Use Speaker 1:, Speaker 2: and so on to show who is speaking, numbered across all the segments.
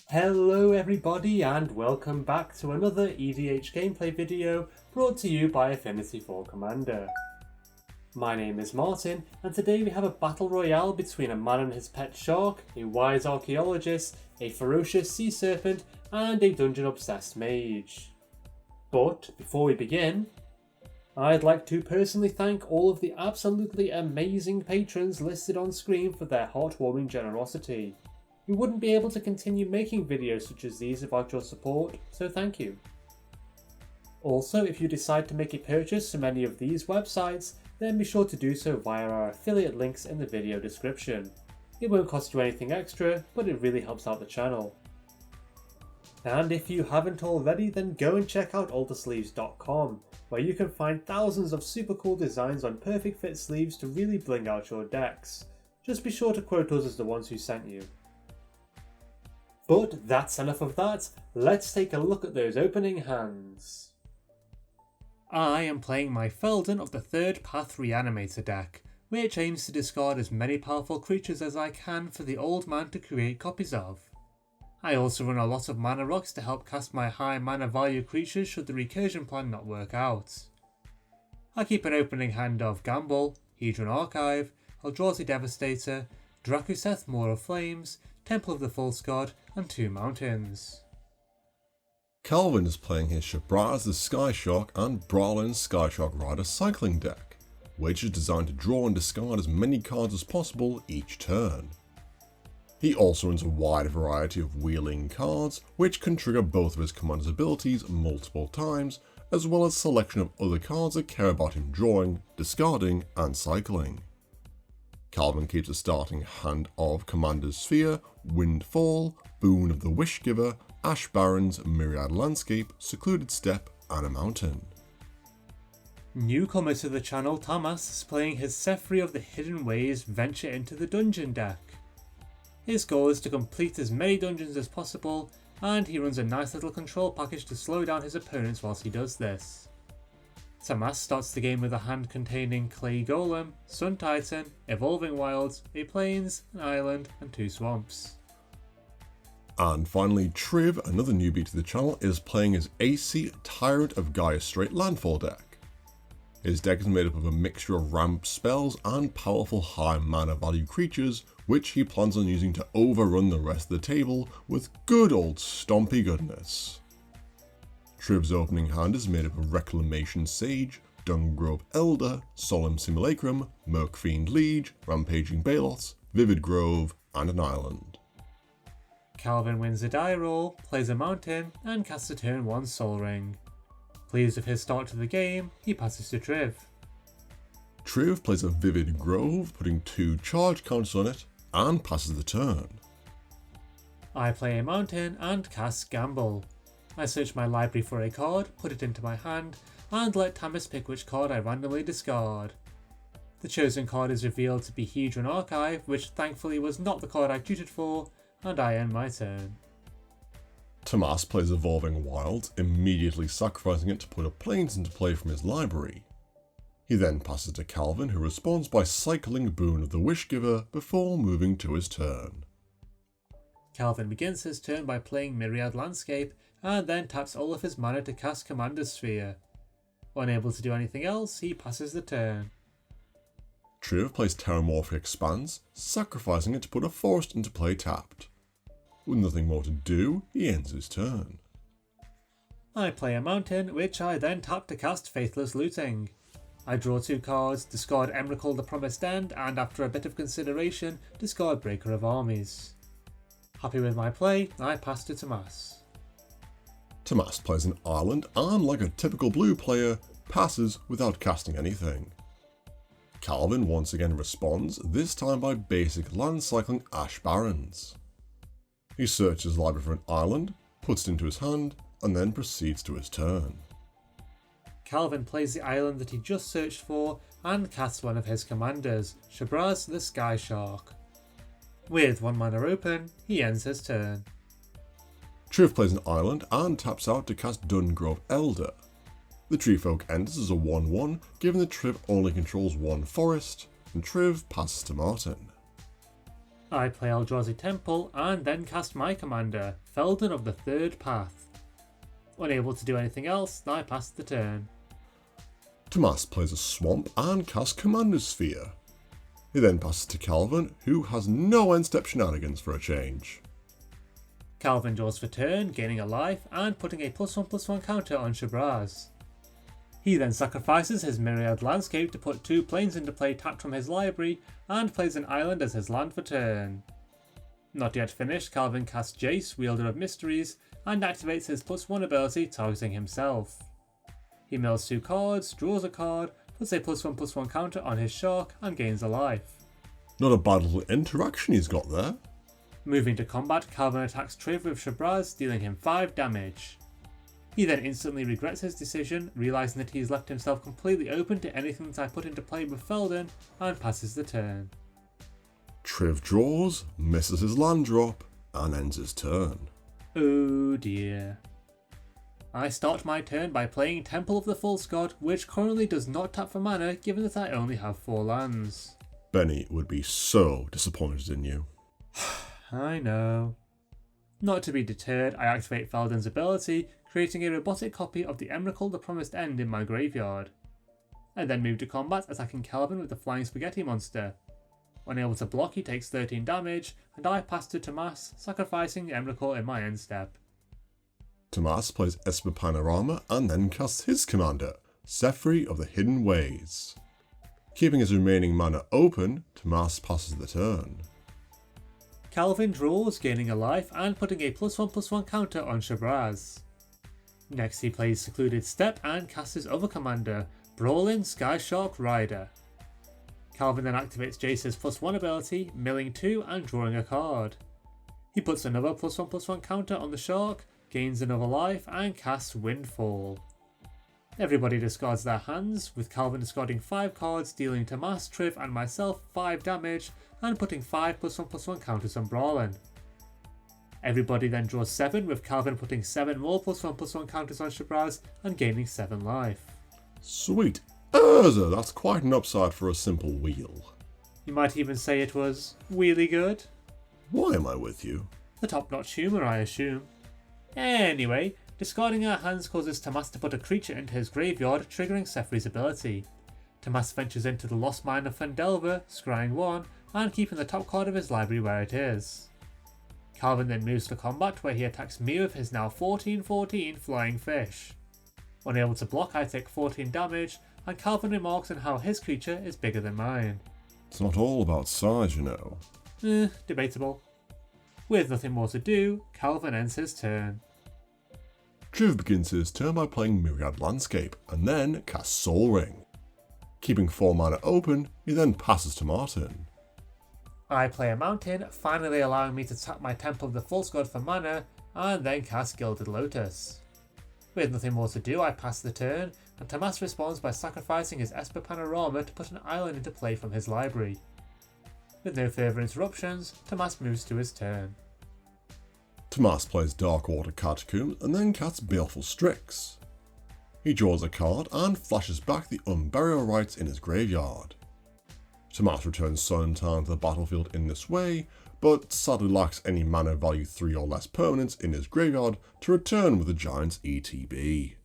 Speaker 1: Hello everybody and welcome back to another EDH gameplay video brought to you by Affinity for Commander. My name is Martin and today we have a battle royale between a man and his pet shark, a wise archaeologist, a ferocious sea serpent and a dungeon obsessed mage. But before we begin, I'd like to personally thank all of the absolutely amazing patrons listed on screen for their heartwarming generosity. We wouldn't be able to continue making videos such as these without your support, so thank you. Also, if you decide to make a purchase from any of these websites, then be sure to do so via our affiliate links in the video description. It won't cost you anything extra, but it really helps out the channel. And if you haven't already, then go and check out altersleeves.com, where you can find thousands of super cool designs on perfect fit sleeves to really bling out your decks. Just be sure to quote us as the ones who sent you. But that's enough of that, let's take a look at those opening hands. I am playing my Feldon of the Third Path Reanimator deck, which aims to discard as many powerful creatures as I can for the old man to create copies of. I also run a lot of mana rocks to help cast my high mana value creatures should the recursion plan not work out. I keep an opening hand of Gamble, Hedron Archive, Eldrazi Devastator, Drakuseth Maw of Flames, Temple of the False God, and 2 mountains.
Speaker 2: Calvin is playing his Shebraz the Sky Shark and Brallin Sky Shark Rider cycling deck, which is designed to draw and discard as many cards as possible each turn. He also runs a wide variety of wheeling cards, which can trigger both of his commander's abilities multiple times, as well as a selection of other cards that care about him drawing, discarding, and cycling. Calvin keeps a starting hand of Commander's Sphere, Windfall, Boon of the Wishgiver, Ash Barrens, Myriad Landscape, Secluded Steppe, and a Mountain.
Speaker 1: Newcomer to the channel, Thomas is playing his Sefris of the Hidden Ways Venture into the Dungeon deck. His goal is to complete as many dungeons as possible, and he runs a nice little control package to slow down his opponents whilst he does this. Tamas starts the game with a hand containing Clay Golem, Sun Titan, Evolving Wilds, a Plains, an Island, and 2 swamps.
Speaker 2: And finally, Triv, another newbie to the channel, is playing his Aesi Tyrant of Gaia Strait Landfall deck. His deck is made up of a mixture of ramp spells and powerful high mana value creatures, which he plans on using to overrun the rest of the table with good old stompy goodness. Triv's opening hand is made up of Reclamation Sage, Dungrove Elder, Solemn Simulacrum, Mercfiend Liege, Rampaging Baloths, Vivid Grove, and an Island.
Speaker 1: Calvin wins a die roll, plays a mountain, and casts a turn 1 Sol Ring. Pleased with his start to the game, he passes to Triv.
Speaker 2: Triv plays a Vivid Grove, putting 2 charge counters on it, and passes the turn.
Speaker 1: I play a mountain and cast Gamble. I search my library for a card, put it into my hand, and let Tamas pick which card I randomly discard. The chosen card is revealed to be Hedron Archive, which thankfully was not the card I tutored for, and I end my turn.
Speaker 2: Tamas plays Evolving Wilds, immediately sacrificing it to put a Plains into play from his library. He then passes to Calvin, who responds by cycling Boon of the Wishgiver before moving to his turn.
Speaker 1: Calvin begins his turn by playing Myriad Landscape, and then taps all of his mana to cast Commander's Sphere. Unable to do anything else, he passes the turn.
Speaker 2: Triv plays Terramorphic Expanse, sacrificing it to put a forest into play tapped. With nothing more to do, he ends his turn.
Speaker 1: I play a mountain, which I then tap to cast Faithless Looting. I draw 2 cards, discard Emrakul the Promised End, and after a bit of consideration, discard Breaker of Armies. Happy with my play, I pass to Tamas.
Speaker 2: Tamas plays an island and, like a typical blue player, passes without casting anything. Calvin once again responds, this time by basic land cycling Ash Barrens. He searches his library for an island, puts it into his hand, and then proceeds to his turn.
Speaker 1: Calvin plays the island that he just searched for and casts one of his commanders, Shebraz the Sky Shark. With 1 mana open, he ends his turn.
Speaker 2: Triv plays an island and taps out to cast Dungrove Elder. The Treefolk enters as a 1/1, given that Triv only controls 1 forest, and Triv passes to Martin.
Speaker 1: I play Eldrazi Temple and then cast my commander, Feldon of the Third Path. Unable to do anything else, I pass the turn.
Speaker 2: Tomas plays a swamp and casts Commander Sphere. He then passes to Calvin, who has no end-step shenanigans for a change.
Speaker 1: Calvin draws for turn, gaining a life and putting a +1/+1 counter on Shebraz. He then sacrifices his Myriad Landscape to put 2 planes into play tapped from his library and plays an island as his land for turn. Not yet finished, Calvin casts Jace, Wielder of Mysteries, and activates his +1 ability targeting himself. He mills 2 cards, draws a card, puts a +1/+1 counter on his shark and gains a life.
Speaker 2: Not a bad little interaction he's got there.
Speaker 1: Moving to combat, Calvin attacks Triv with Shebraz, dealing him 5 damage. He then instantly regrets his decision, realising that he's left himself completely open to anything that I put into play with Feldon, and passes the turn.
Speaker 2: Triv draws, misses his land drop, and ends his turn.
Speaker 1: Oh dear. I start my turn by playing Temple of the False God, which currently does not tap for mana given that I only have 4 lands.
Speaker 2: Benny would be so disappointed in you.
Speaker 1: I know. Not to be deterred, I activate Feldon's ability, creating a robotic copy of the Emrakul the Promised End in my graveyard. I then move to combat, attacking Calvin with the Flying Spaghetti monster. Unable to block, he takes 13 damage, and I pass to Tomas, sacrificing Emrakul in my end step.
Speaker 2: Tomas plays Esper Panorama and then casts his commander, Sefris of the Hidden Ways. Keeping his remaining mana open, Tomas passes the turn.
Speaker 1: Calvin draws, gaining a life and putting a +1/+1 counter on Shebraz. Next he plays Secluded Step and casts his other commander, Brallin Shabraz Rider. Calvin then activates Jace's +1 ability, milling 2 and drawing a card. He puts another +1/+1 counter on the shark, gains another life and casts Windfall. Everybody discards their hands, with Calvin discarding 5 cards, dealing Tomas, Triv and myself 5 damage and putting 5 +1/+1 counters on Brallin. Everybody then draws 7, with Calvin putting 7 more +1/+1 counters on Shebraz and gaining 7 life.
Speaker 2: Sweet Urza, that's quite an upside for a simple wheel.
Speaker 1: You might even say it was really good.
Speaker 2: Why am I with you?
Speaker 1: The top-notch humour, I assume. Anyway, discarding our hands causes Tomas to put a creature into his graveyard, triggering Sefris' ability. Tomas ventures into the Lost Mine of Fendelver, scrying 1, and keeping the top card of his library where it is. Calvin then moves to combat, where he attacks me with his now 14/14 Flying Fish. Unable to block, I take 14 damage, and Calvin remarks on how his creature is bigger than mine.
Speaker 2: It's not all about size, you know.
Speaker 1: Debatable. With nothing more to do, Calvin ends his turn.
Speaker 2: Triv begins his turn by playing Myriad Landscape, and then casts Soul Ring. Keeping 4 mana open, he then passes to Martin.
Speaker 1: I play a mountain, finally allowing me to tap my Temple of the False God for mana, and then cast Gilded Lotus. With nothing more to do, I pass the turn, and Tomas responds by sacrificing his Esper Panorama to put an island into play from his library. With no further interruptions, Tomas moves to his turn.
Speaker 2: Tomas plays Darkwater Catacombs and then casts Baleful Strix. He draws a card and flashes back the Unburial Rites in his graveyard. Tomas returns Suntan to the battlefield in this way, but sadly lacks any mana value 3 or less permanents in his graveyard to return with the Giant's ETB.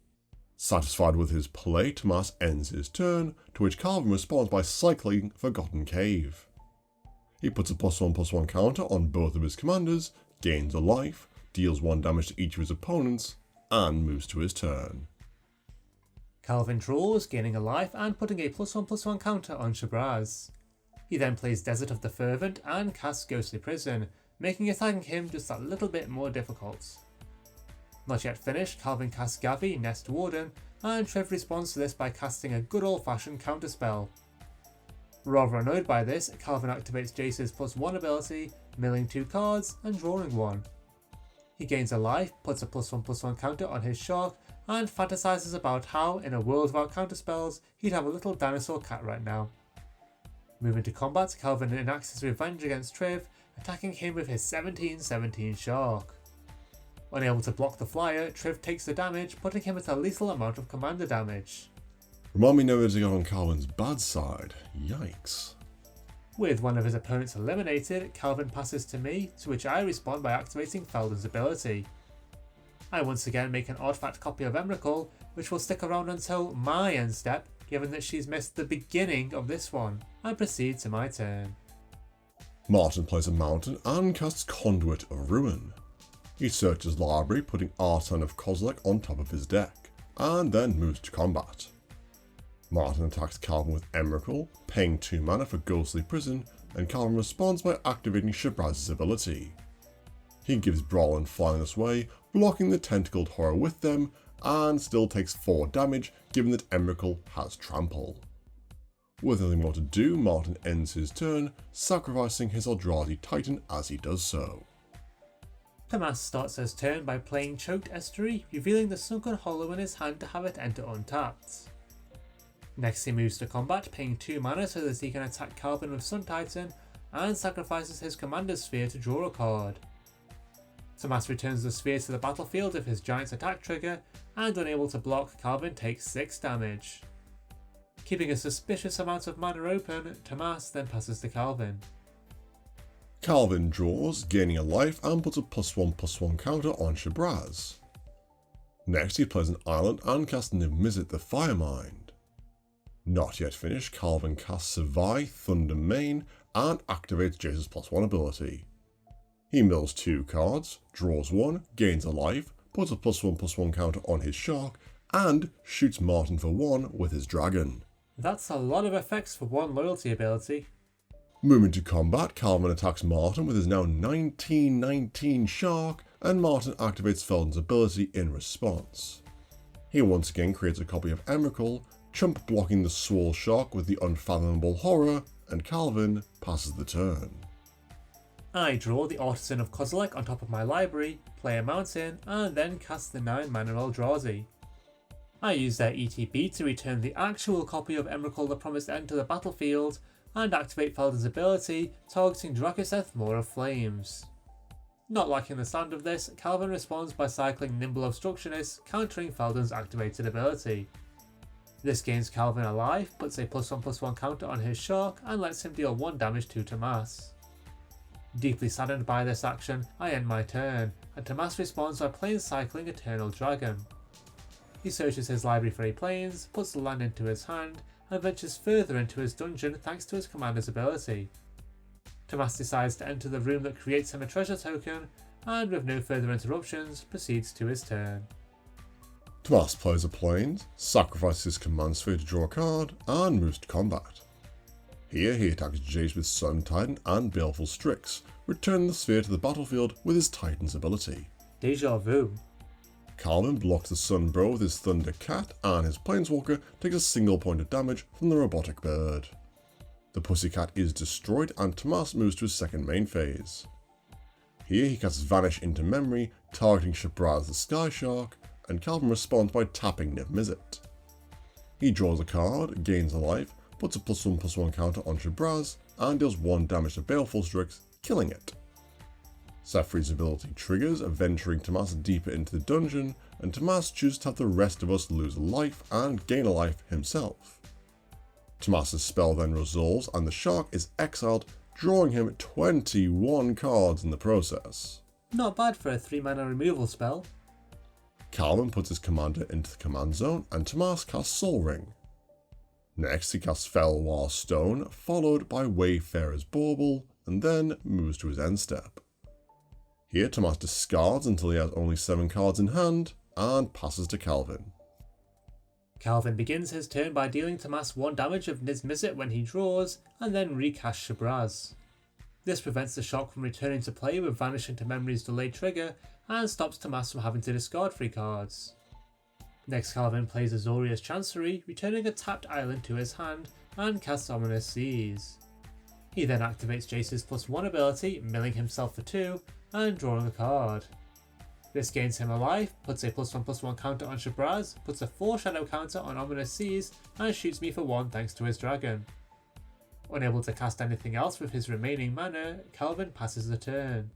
Speaker 2: Satisfied with his play, Tomas ends his turn, to which Calvin responds by cycling Forgotten Cave. He puts a +1/+1 counter on both of his commanders, gains a life, deals 1 damage to each of his opponents, and moves to his turn.
Speaker 1: Calvin draws, gaining a life and putting a +1/+1 counter on Shebraz. He then plays Desert of the Fervent and casts Ghostly Prison, making attacking him just that little bit more difficult. Not yet finished, Calvin casts Gavi, Nest Warden, and Trev responds to this by casting a good old-fashioned counterspell. Rather annoyed by this, Calvin activates Jace's +1 ability, milling 2 cards and drawing 1. He gains a life, puts a +1/+1 counter on his shark, and fantasizes about how, in a world without counterspells, he'd have a little dinosaur cat right now. Moving to combat, Calvin enacts his revenge against Triv, attacking him with his 17/17 shark. Unable to block the flyer, Triv takes the damage, putting him at a lethal amount of commander damage.
Speaker 2: Remind me never to get on Calvin's bad side. Yikes.
Speaker 1: With one of his opponents eliminated, Calvin passes to me, to which I respond by activating Feldon's ability. I once again make an odd-fact copy of Emrakul, which will stick around until my end step, given that she's missed the beginning of this one, and proceed to my turn.
Speaker 2: Martin plays a mountain and casts Conduit of Ruin. He searches library, putting Artan of Kozilek on top of his deck, and then moves to combat. Martin attacks Calvin with Emrakul, paying 2 mana for Ghostly Prison, and Calvin responds by activating Shebraz's ability. He gives Brallin Flying this way, blocking the Tentacled Horror with them, and still takes 4 damage given that Emrakul has Trample. With nothing more to do, Martin ends his turn, sacrificing his Eldrazi Titan as he does so.
Speaker 1: Tomas starts his turn by playing Choked Estuary, revealing the Sunken Hollow in his hand to have it enter untapped. Next he moves to combat, paying 2 mana so that he can attack Calvin with Sun Titan, and sacrifices his Commander's Sphere to draw a card. Tomas returns the sphere to the battlefield with his Giant's attack trigger, and unable to block, Calvin takes 6 damage. Keeping a suspicious amount of mana open, Tomas then passes to Calvin.
Speaker 2: Calvin draws, gaining a life, and puts a +1/+1 counter on Shebraz. Next he plays an island and casts Niv-Mizzet the Firemind. Not yet finished, Calvin casts Savai, Thunder Mane, and activates Jace's +1 ability. He mills 2 cards, draws 1, gains a life, puts a +1/+1 counter on his shark, and shoots Martin for 1 with his dragon.
Speaker 1: That's a lot of effects for one loyalty ability.
Speaker 2: Moving to combat, Calvin attacks Martin with his now 19/19 shark, and Martin activates Feldon's ability in response. He once again creates a copy of Emrakul, chump blocking the Swole Shark with the Unfathomable Horror, and Calvin passes the turn.
Speaker 1: I draw the Artisan of Kozilek on top of my library, play a mountain, and then cast the 9 mana Eldrazi. I use their ETB to return the actual copy of Emrakul the Promised End to the battlefield, and activate Feldon's ability, targeting Drakoseth Maw of Flames. Not liking the sound of this, Calvin responds by cycling Nimble Obstructionist, countering Feldon's activated ability. This gains Calvin a life, puts a +1/+1 counter on his shark, and lets him deal 1 damage to Tomas. Deeply saddened by this action, I end my turn, and Tomas responds by plains cycling Eternal Dragon. He searches his library for a plains, puts the land into his hand, and ventures further into his dungeon thanks to his commander's ability. Tomas decides to enter the room that creates him a treasure token, and with no further interruptions, proceeds to his turn.
Speaker 2: Tomas plays a plains, sacrifices his command sphere to draw a card, and moves to combat. Here he attacks Jace with Sun Titan and Baleful Strix, returning the sphere to the battlefield with his Titan's ability.
Speaker 1: Deja vu.
Speaker 2: Calvin blocks the Sunbro with his Thunder Cat, and his Planeswalker takes a single point of damage from the Robotic Bird. The Pussycat is destroyed, and Tomas moves to his second main phase. Here he casts Vanish into Memory, targeting Shebraz the Sky Shark, and Calvin responds by tapping Niv-Mizzet. He draws a card, gains a life, puts a +1/+1 counter on Shebraz, and deals 1 damage to Baleful Strix, killing it. Sefris' ability triggers, venturing Tomas deeper into the dungeon, and Tomas chooses to have the rest of us lose a life and gain a life himself. Tomas' spell then resolves, and the shark is exiled, drawing him 21 cards in the process.
Speaker 1: Not bad for a 3 mana removal spell.
Speaker 2: Calvin puts his commander into the command zone, and Tomas casts Soul Ring. Next he casts Felwar Stone, followed by Wayfarer's Bauble, and then moves to his end step. Here Tomas discards until he has only 7 cards in hand, and passes to Calvin.
Speaker 1: Calvin begins his turn by dealing Tomas 1 damage of Niv-Mizzet when he draws, and then recasts Shebraz. This prevents the shock from returning to play with Vanish into Memory's delayed trigger, and stops Tomas from having to discard 3 cards. Next Calvin plays Azorius Chancery, returning a tapped island to his hand, and casts Ominous Seas. He then activates Jace's +1 ability, milling himself for 2, and drawing a card. This gains him a life, puts a +1/+1 counter on Shebraz, puts a foreshadow counter on Ominous Seas, and shoots me for 1 thanks to his dragon. Unable to cast anything else with his remaining mana, Calvin passes the turn.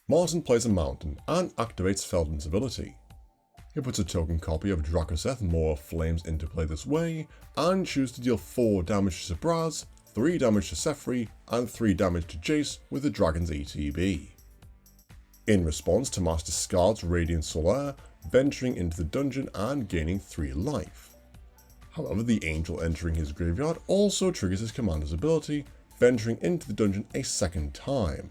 Speaker 2: Martin plays a mountain and activates Feldon's ability. He puts a token copy of Drakoseth Maw of Flames into play this way, and chooses to deal 4 damage to Shebraz, 3 damage to Sefris and 3 damage to Jace with the Dragon's ETB. In response, Tomas discards Radiant Solaire, venturing into the dungeon and gaining 3 life. However, the Angel entering his graveyard also triggers his commander's ability, venturing into the dungeon a second time.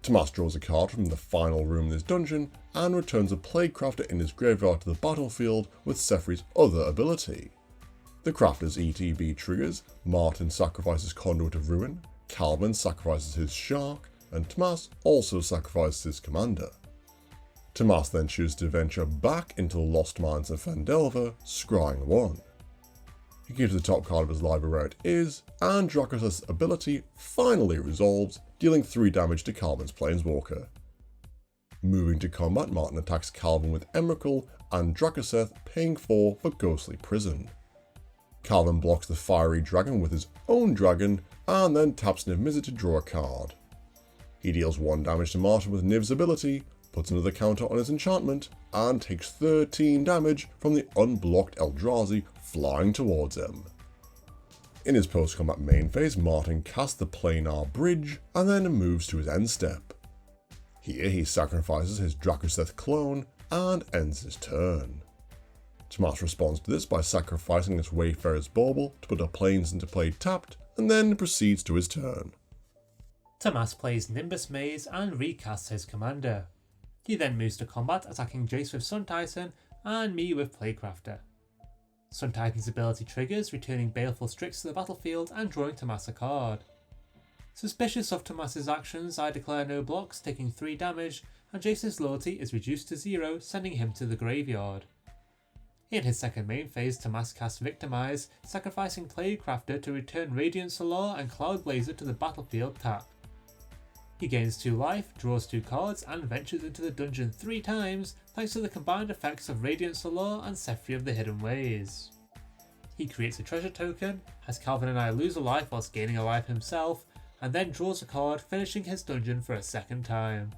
Speaker 2: Tomas draws a card from the final room in this dungeon and returns a Plaguecrafter in his graveyard to the battlefield with Sefris' other ability. The Crafter's ETB triggers, Martin sacrifices Conduit of Ruin, Calvin sacrifices his Shark, and Tomas also sacrifices his commander. Tomas then chooses to venture back into the Lost Mines of Phandelver, scrying 1. He keeps the top card of his library where it is, and Drakoseth's ability finally resolves, dealing 3 damage to Calvin's Planeswalker. Moving to combat, Martin attacks Calvin with Emrakul, and Drakoseth paying 4 for Ghostly Prison. Calvin blocks the Fiery Dragon with his own dragon, and then taps Niv Mizzet to draw a card. He deals 1 damage to Martin with Niv's ability, puts another counter on his enchantment, and takes 13 damage from the unblocked Eldrazi flying towards him. In his post-combat main phase, Martin casts the Planar Bridge, and then moves to his end step. Here he sacrifices his Drakoseth clone, and ends his turn. Tomas responds to this by sacrificing his Wayfarer's Bauble to put a Plains into play tapped, and then proceeds to his turn.
Speaker 1: Tomas plays Nimbus Maze and recasts his commander. He then moves to combat, attacking Jace with Sun Titan and me with Plaguecrafter. Sun Titan's ability triggers, returning Baleful Strix to the battlefield and drawing Tomas a card. Suspicious of Tomas's actions, I declare no blocks, taking 3 damage, and Jace's loyalty is reduced to 0, sending him to the graveyard. In his second main phase, Tomas casts Victimize, sacrificing Plaguecrafter to return Radiant Solar and Cloudblazer to the battlefield tapped. He gains 2 life, draws 2 cards, and ventures into the dungeon 3 times thanks to the combined effects of Radiant Solar and Sefris of the Hidden Ways. He creates a treasure token, has Calvin and I lose a life whilst gaining a life himself, and then draws a card, finishing his dungeon for a second time.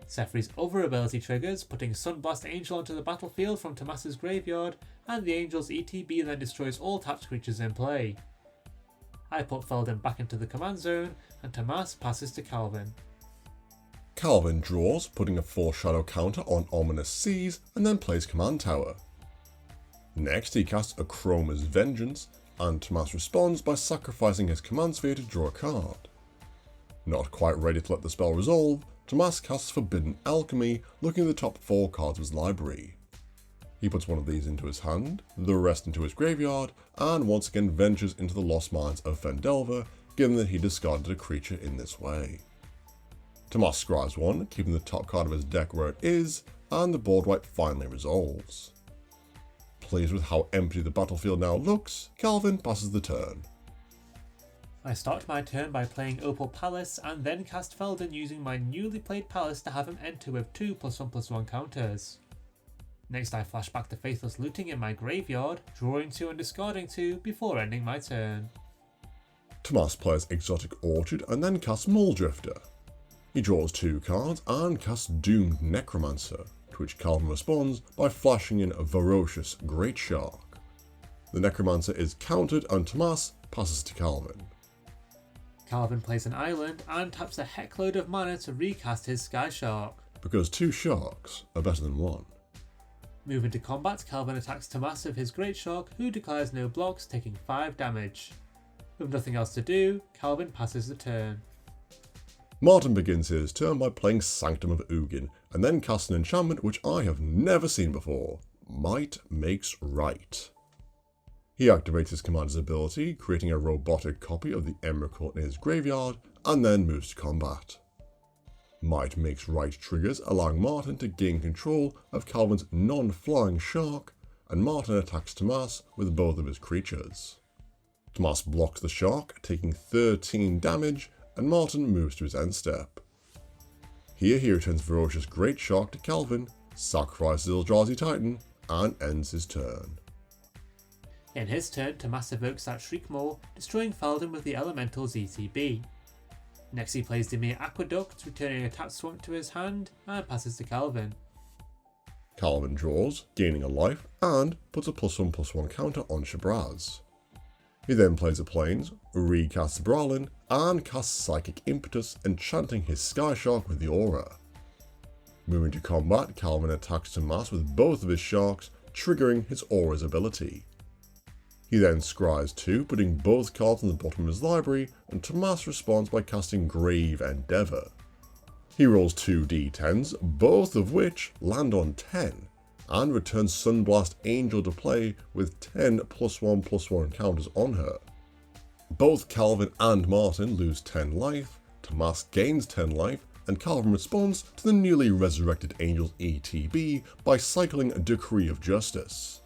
Speaker 1: Sefris' other ability triggers, putting Sunblast Angel onto the battlefield from Tomas's graveyard, and the Angel's ETB then destroys all tapped creatures in play. I put Feldon back into the command zone, and Tomas passes to Calvin.
Speaker 2: Calvin draws, putting a Foreshadow counter on Ominous Seas, and then plays Command Tower. Next he casts Akroma's Vengeance, and Tomas responds by sacrificing his Command Sphere to draw a card. Not quite ready to let the spell resolve, Tomas casts Forbidden Alchemy, looking at the top 4 cards of his library. He puts one of these into his hand, the rest into his graveyard, and once again ventures into the Lost Mines of Phandelver, given that he discarded a creature in this way. Tomas scries 1, keeping the top card of his deck where it is, and the board wipe finally resolves. Pleased with how empty the battlefield now looks, Calvin passes the turn.
Speaker 1: I start my turn by playing Opal Palace and then cast Feldon using my newly played Palace to have him enter with 2 +1/+1 counters. Next I flash back to Faithless Looting in my graveyard, drawing 2 and discarding 2 before ending my turn.
Speaker 2: Tomas plays Exotic Orchard and then casts Muldrifter. He draws 2 cards and casts Doomed Necromancer, to which Calvin responds by flashing in a Ferocious Great Shark. The Necromancer is countered and Tomas passes to Calvin.
Speaker 1: Calvin plays an island and taps a heckload of mana to recast his Sky Shark.
Speaker 2: Because 2 sharks are better than 1.
Speaker 1: Moving to combat, Calvin attacks Tomas with his Great Shark, who declares no blocks, taking 5 damage. With nothing else to do, Calvin passes the turn.
Speaker 2: Martin begins his turn by playing Sanctum of Ugin, and then casts an enchantment which I have never seen before, Might Makes Right. He activates his commander's ability, creating a robotic copy of the Emrakul in his graveyard, and then moves to combat. Might Makes Right triggers, allowing Martin to gain control of Calvin's non-flying shark, and Martin attacks Tomas with both of his creatures. Tomas blocks the shark, taking 13 damage, and Martin moves to his end step. Here he returns Ferocious Great Shark to Calvin, sacrifices Eldrazi Titan, and ends his turn.
Speaker 1: In his turn, Tomas evokes that Shriekmaw, destroying Feldon with the Elemental's ETB. Next he plays Dimir Aqueduct, returning a tap swamp to his hand, and passes to Calvin.
Speaker 2: Calvin draws, gaining a life, and puts a +1/+1 counter on Shebraz. He then plays a Plains, recasts Brallin, and casts Psychic Impetus, enchanting his Skyshark with the Aura. Moving to combat, Calvin attacks Tomas with both of his sharks, triggering his Aura's ability. He then scries 2, putting both cards on the bottom of his library, and Tomas responds by casting Grave Endeavour. He rolls 2 d10s, both of which land on 10, and returns Sunblast Angel to play with 10 +1/+1 counters on her. Both Calvin and Martin lose 10 life, Tomas gains 10 life, and Calvin responds to the newly resurrected Angel's ETB by cycling Decree of Justice.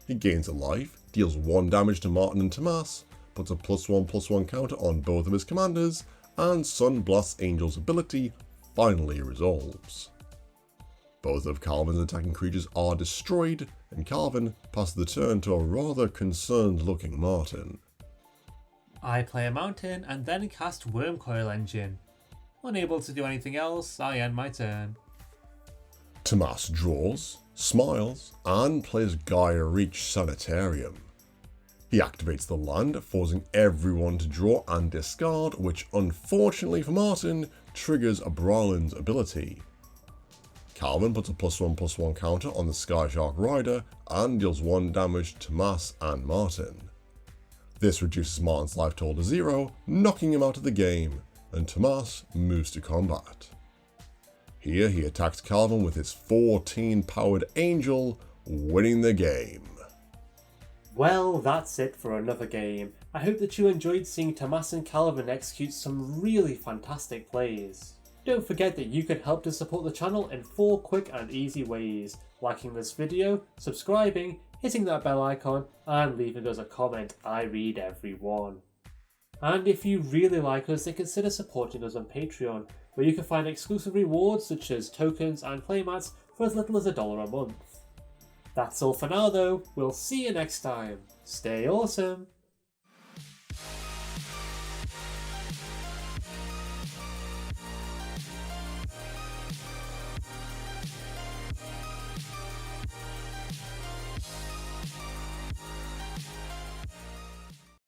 Speaker 2: He gains a life, deals 1 damage to Martin and Tomas, puts a +1/+1 counter on both of his commanders, and Sunblast Angel's ability finally resolves. Both of Calvin's attacking creatures are destroyed, and Calvin passes the turn to a rather concerned looking Martin.
Speaker 1: I play a mountain and then cast Wormcoil Engine. Unable to do anything else, I end my turn.
Speaker 2: Tomas draws, smiles, and plays Gaia Reach Sanitarium. He activates the land, forcing everyone to draw and discard, which unfortunately for Martin, triggers Brallin's ability. Calvin puts a +1/+1 counter on the Skyshark Rider and deals 1 damage to Tomas and Martin. This reduces Martin's life total to 0, knocking him out of the game, and Tomas moves to combat. Here he attacks Calvin with his 14-powered Angel, winning the game.
Speaker 1: Well, that's it for another game. I hope that you enjoyed seeing Tomas and Calvin execute some really fantastic plays. Don't forget that you can help to support the channel in 4 quick and easy ways: liking this video, subscribing, hitting that bell icon, and leaving us a comment. I read every one. And if you really like us, then consider supporting us on Patreon, where you can find exclusive rewards such as tokens and playmats for as little as $1 a month. That's all for now though, we'll see you next time. Stay awesome!